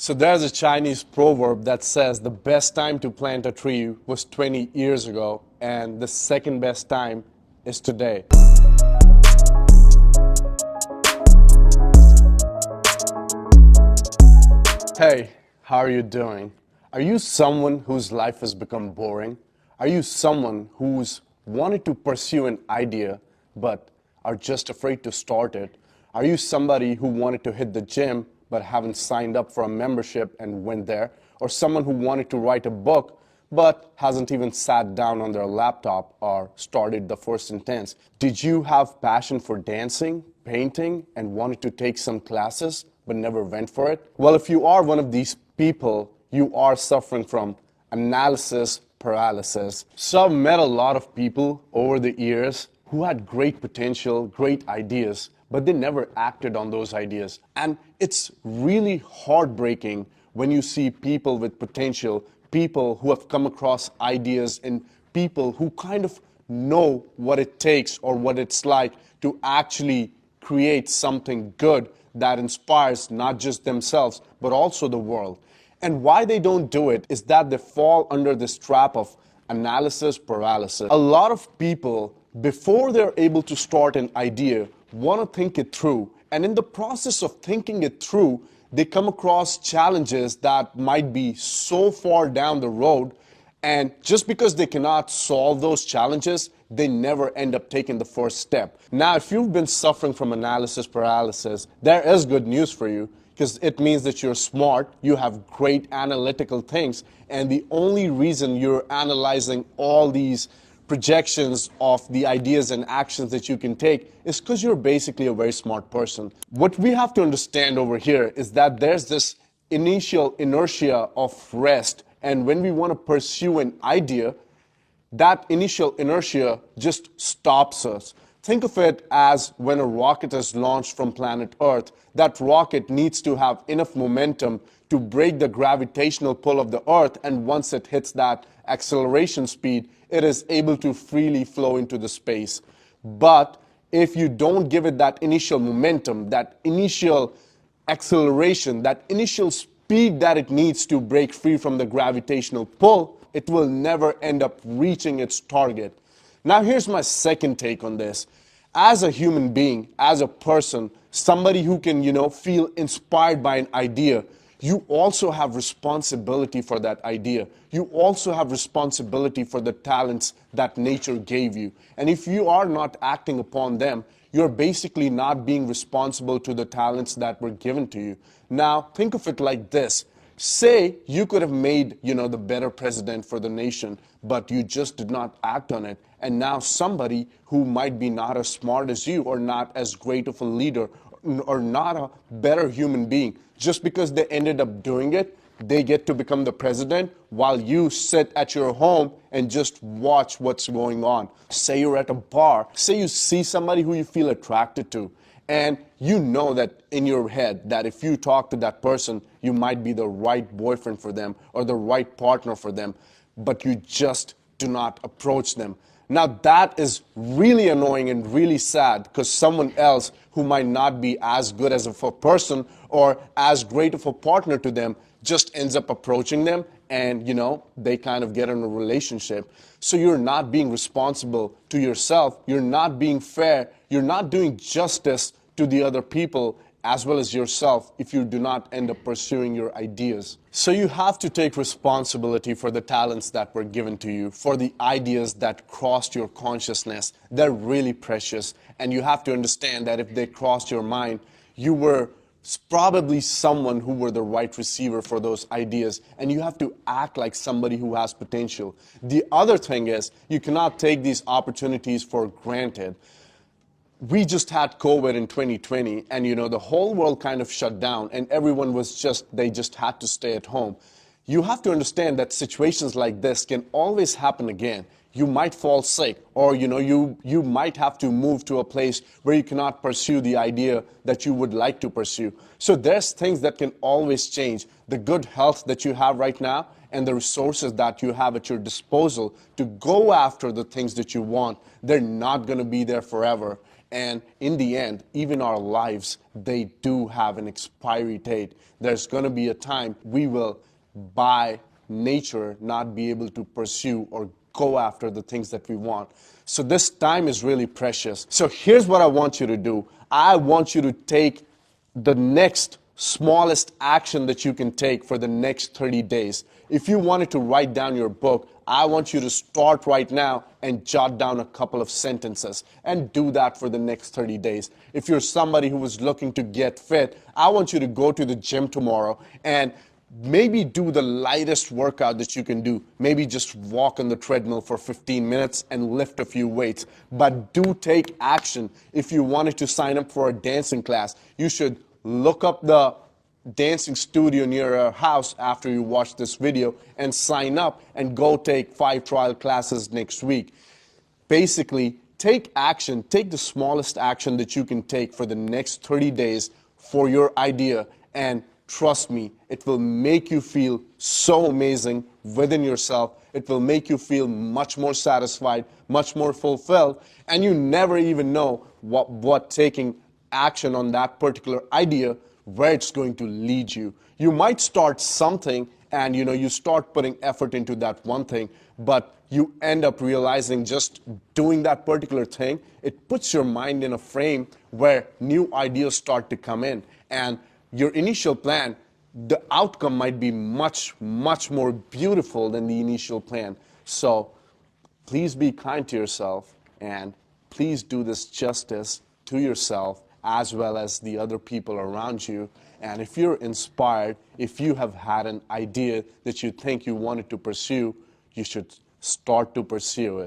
So there's a Chinese proverb that says the best time to plant a tree was 20 years ago, and the second best time is today. Hey, how are you doing? Are you someone whose life has become boring? Are you someone who's wanted to pursue an idea but are just afraid to start it? Are you somebody who wanted to hit the gym but haven't signed up for a membership and went there? Or someone who wanted to write a book but hasn't even sat down on their laptop or started the first sentence? Did you have passion for dancing, painting, and wanted to take some classes but never went for it? Well, if you are one of these people, you are suffering from analysis paralysis. So I've met a lot of people over the years who had great potential, great ideas, but they never acted on those ideas. And it's really heartbreaking when you see people with potential, people who have come across ideas, and people who kind of know what it takes or what it's like to actually create something good that inspires not just themselves, but also the world. And why they don't do it is that they fall under this trap of analysis paralysis. A lot of people, before they're able to start an idea, want to think it through. And in the process of thinking it through, they come across challenges that might be so far down the road. And just because they cannot solve those challenges, they never end up taking the first step. Now, if you've been suffering from analysis paralysis, there is good news for you, because it means that you're smart, you have great analytical things, and the only reason you're analyzing all these projections of the ideas and actions that you can take is because you're basically a very smart person. What we have to understand over here is that there's this initial inertia of rest, and when we want to pursue an idea, that initial inertia just stops us. Think of it as when a rocket is launched from planet Earth. That rocket needs to have enough momentum to break the gravitational pull of the Earth, and once it hits that acceleration speed, it is able to freely flow into the space. But if you don't give it that initial momentum, that initial acceleration, that initial speed that it needs to break free from the gravitational pull, it will never end up reaching its target. Now, here's my second take on this. As a human being, as a person, somebody who can, feel inspired by an idea, you also have responsibility for that idea. You also have responsibility for the talents that nature gave you. And if you are not acting upon them, you're basically not being responsible to the talents that were given to you. Now, think of it like this. Say you could have made, the better president for the nation, but you just did not act on it. And now somebody who might be not as smart as you, or not as great of a leader, or not a better human being, just because they ended up doing it, they get to become the president while you sit at your home and just watch what's going on. Say you're at a bar. Say you see somebody who you feel attracted to. And you know that in your head that if you talk to that person, you might be the right boyfriend for them or the right partner for them, but you just do not approach them. Now that is really annoying and really sad, because someone else who might not be as good as a person or as great of a partner to them just ends up approaching them, and they kind of get in a relationship. So you're not being responsible to yourself, you're not being fair, you're not doing justice to the other people as well as yourself if you do not end up pursuing your ideas. So you have to take responsibility for the talents that were given to you, for the ideas that crossed your consciousness. They're really precious, and you have to understand that if they crossed your mind, you were probably someone who were the right receiver for those ideas, and you have to act like somebody who has potential. The other thing is, you cannot take these opportunities for granted. We just had COVID in 2020, and the whole world kind of shut down, and everyone they just had to stay at home. You have to understand that situations like this can always happen again. You might fall sick, or you might have to move to a place where you cannot pursue the idea that you would like to pursue. So there's things that can always change. The good health that you have right now and the resources that you have at your disposal to go after the things that you want, they're not going to be there forever. And in the end, even our lives, they do have an expiry date. There's going to be a time we will, by nature, not be able to pursue or go after the things that we want. So this time is really precious. So here's what I want you to do. I want you to take the next smallest action that you can take for the next 30 days. If you wanted to write down your book, I want you to start right now and jot down a couple of sentences and do that for the next 30 days. If you're somebody who is looking to get fit, I want you to go to the gym tomorrow and maybe do the lightest workout that you can do. Maybe just walk on the treadmill for 15 minutes and lift a few weights. But do take action. If you wanted to sign up for a dancing class, you should look up the dancing studio near your house after you watch this video and sign up and go take 5 trial classes next week. Basically, take action. Take the smallest action that you can take for the next 30 days for your idea, and trust me, it will make you feel so amazing within yourself. It will make you feel much more satisfied, much more fulfilled, and you never even know what taking action on that particular idea, where it's going to lead you. You might start something and you start putting effort into that one thing, but you end up realizing just doing that particular thing, it puts your mind in a frame where new ideas start to come in. And your initial plan, the outcome might be much, much more beautiful than the initial plan. So please be kind to yourself, and please do this justice to yourself as well as the other people around you. And if you're inspired, if you have had an idea that you think you wanted to pursue, you should start to pursue it.